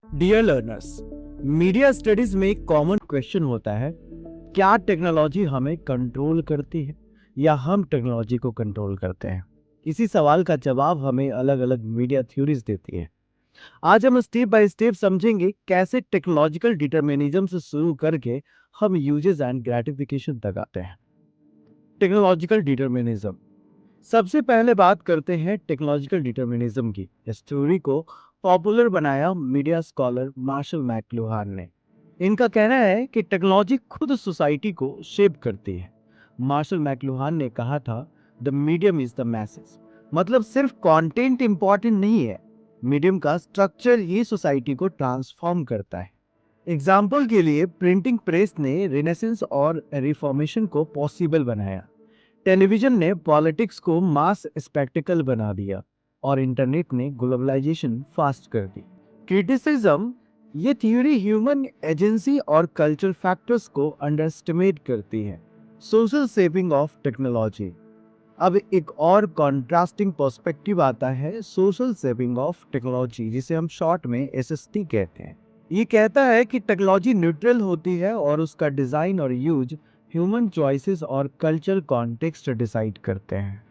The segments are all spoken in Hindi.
डियर लर्नर्स, मीडिया स्टडीज में एक कॉमन क्वेश्चन होता है, क्या टेक्नोलॉजी हमें कंट्रोल करती है या हम टेक्नोलॉजी को कंट्रोल करते हैं। इसी सवाल का जवाब हमें अलग अलग मीडिया थ्योरीज देती है। आज हम स्टेप बाय स्टेप समझेंगे कैसे टेक्नोलॉजिकल डिटर्मिनिज्म से शुरू करके हम यूजेस एंड ग्रेटिफिकेशन तक आते हैं। टेक्नोलॉजिकल डिटर्मिनिज्म, सबसे पहले बात करते हैं टेक्नोलॉजिकल डिटर्मिनिज्म की। इस थ्योरी को पॉपुलर बनाया मीडिया स्कॉलर मार्शल मैकलुहान ने। इनका कहना है कि टेक्नोलॉजी खुद सोसाइटी को शेप करती है। मार्शल मैकलुहान ने कहा था, the medium is the message. मतलब सिर्फ कंटेंट इंपॉर्टेंट नहीं है, मीडियम का स्ट्रक्चर ही सोसाइटी को ट्रांसफॉर्म करता है। एग्जाम्पल के लिए प्रिंटिंग प्रेस ने रिनेसेंस और रिफॉर्मेशन को पॉसिबल बनाया। टेलीविजन ने पॉलिटिक्स को मास स्पेक्टिकल बना दिया और इंटरनेट ने ग्लोबलाइजेशन फास्ट कर दी। क्रिटिसिज्म, ये थ्योरी ह्यूमन एजेंसी और कल्चर फैक्टर्स को अंडरएस्टिमेट करती है। सोशल शेपिंग ऑफ टेक्नोलॉजी, अब एक और कॉन्ट्रास्टिंग पर्सपेक्टिव आता है, सोशल शेपिंग ऑफ टेक्नोलॉजी, जिसे हम शॉर्ट में एसएसटी कहते हैं। ये कहता है कि टेक्नोलॉजी न्यूट्रल होती है और उसका डिजाइन और यूज ह्यूमन चॉइसेस और कल्चरल कॉन्टेक्स्ट डिसाइड करते हैं।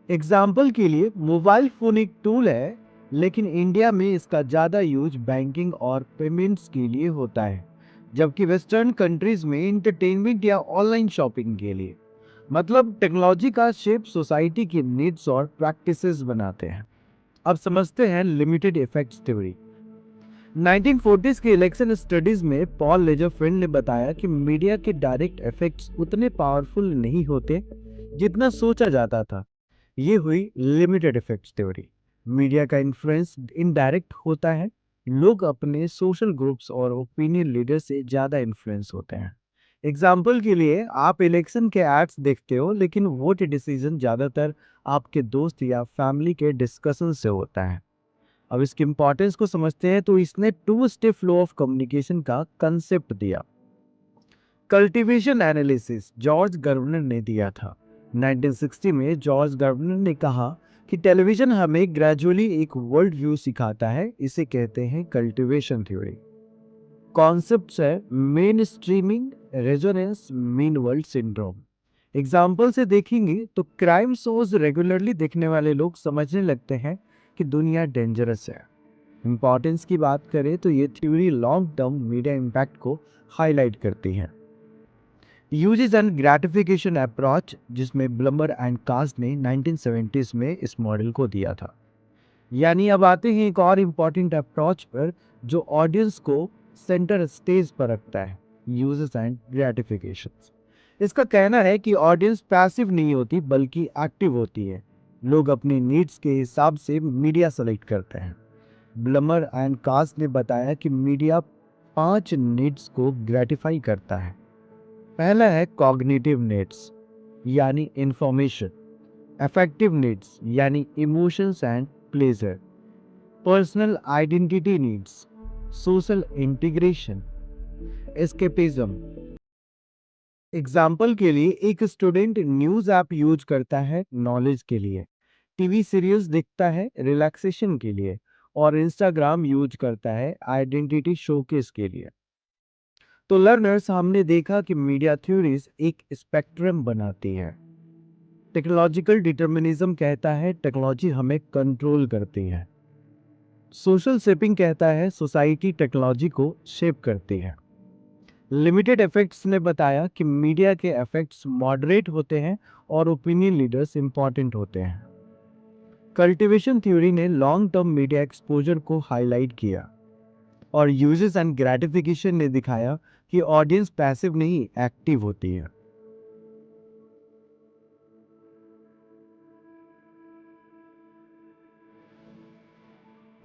एग्जाम्पल के लिए मोबाइल फोन एक टूल है, लेकिन इंडिया में इसका ज़्यादा यूज बैंकिंग और पेमेंट्स के लिए होता है, जबकि वेस्टर्न कंट्रीज में एंटरटेनमेंट या ऑनलाइन शॉपिंग के लिए। मतलब टेक्नोलॉजी का शेप सोसाइटी की नीड्स और प्रैक्टिसेस बनाते हैं। अब समझते हैं लिमिटेड इफेक्ट्स थ्योरी। 1940s के इलेक्शन स्टडीज में पॉल लेजरफील्ड ने बताया कि मीडिया के डायरेक्ट इफेक्ट्स उतने पावरफुल नहीं होते जितना सोचा जाता था। ये हुई लिमिटेड इफेक्ट्स थ्योरी। मीडिया का इन्फ्लुएंस इनडायरेक्ट होता है, लोग अपने सोशल ग्रुप्स और ओपिनियन लीडर से ज़्यादा इन्फ्लुएंस होते हैं। एग्जाम्पल के लिए, आप इलेक्शन के एड्स देखते हो, लेकिन वोट डिसीजन ज़्यादातर आपके दोस्त या फैमिली के डिस्कशन से होता है। अब इसकी इंपॉर्टेंस को समझते हैं तो इसने two step flow of communication का कंसेप्ट दिया। कल्टीवेशन एनालिसिस जॉर्ज गर्वनर ने दिया था। 1960 में जॉर्ज गर्वनर ने कहा कि टेलीविजन हमें ग्रेजुअली एक वर्ल्ड व्यू सिखाता है, इसे कहते हैं कल्टीवेशन थ्योरी। कॉन्सेप्ट है main streaming, resonance, mean world syndrome. Example से देखेंगे तो क्राइम शोज रेगुलरली देखने वाले लोग समझने लगते हैं कि दुनिया डेंजरस है। इंपॉर्टेंस की बात करें तो ये theory long term media impact को हाईलाइट करती है। यूजेस एंड ग्रेटिफिकेशन अप्रोच, जिसमें ब्लमर एंड कास्ट ने 1970s में इस मॉडल को दिया था। यानी अब आते हैं एक और इम्पॉर्टेंट अप्रोच पर जो ऑडियंस को सेंटर स्टेज पर रखता है, यूजेस एंड ग्रेटिफिकेशंस। इसका कहना है कि ऑडियंस पैसिव नहीं होती बल्कि एक्टिव होती है। लोग अपनी नीड्स के हिसाब से मीडिया सेलेक्ट करते हैं। ब्लमर एंड कास्ट ने बताया कि मीडिया 5 नीड्स को ग्रेटिफाई करता है। पहला है कॉग्निटिव नीड्स यानी इंफॉर्मेशन, अफेक्टिव नीड्स यानी emotions and pleasure, personal identity needs, social integration, escapism. Example के लिए, एक स्टूडेंट न्यूज़ ऐप यूज करता है नॉलेज के लिए, टीवी सीरियल्स देखता है रिलैक्सेशन के लिए, और इंस्टाग्राम यूज करता है आइडेंटिटी शोकेस के लिए। तो लर्नर्स, हमने देखा कि मीडिया थ्योरीज एक स्पेक्ट्रम बनाती है। टेक्नोलॉजिकल डिटर्मिनिज्म कहता है टेक्नोलॉजी हमें कंट्रोल करती है। सोशल शेपिंग कहता है सोसाइटी टेक्नोलॉजी को शेप करती है। लिमिटेड इफेक्ट्स ने बताया कि मीडिया के इफेक्ट्स मॉडरेट होते हैं और ओपिनियन लीडर्स इंपॉर्टेंट होते हैं। कल्टीवेशन थ्योरी ने लॉन्ग टर्म मीडिया एक्सपोजर को हाईलाइट किया और यूजेस एंड ग्रेटिफिकेशन ने दिखाया कि ऑडियंस पैसिव नहीं, एक्टिव होती है।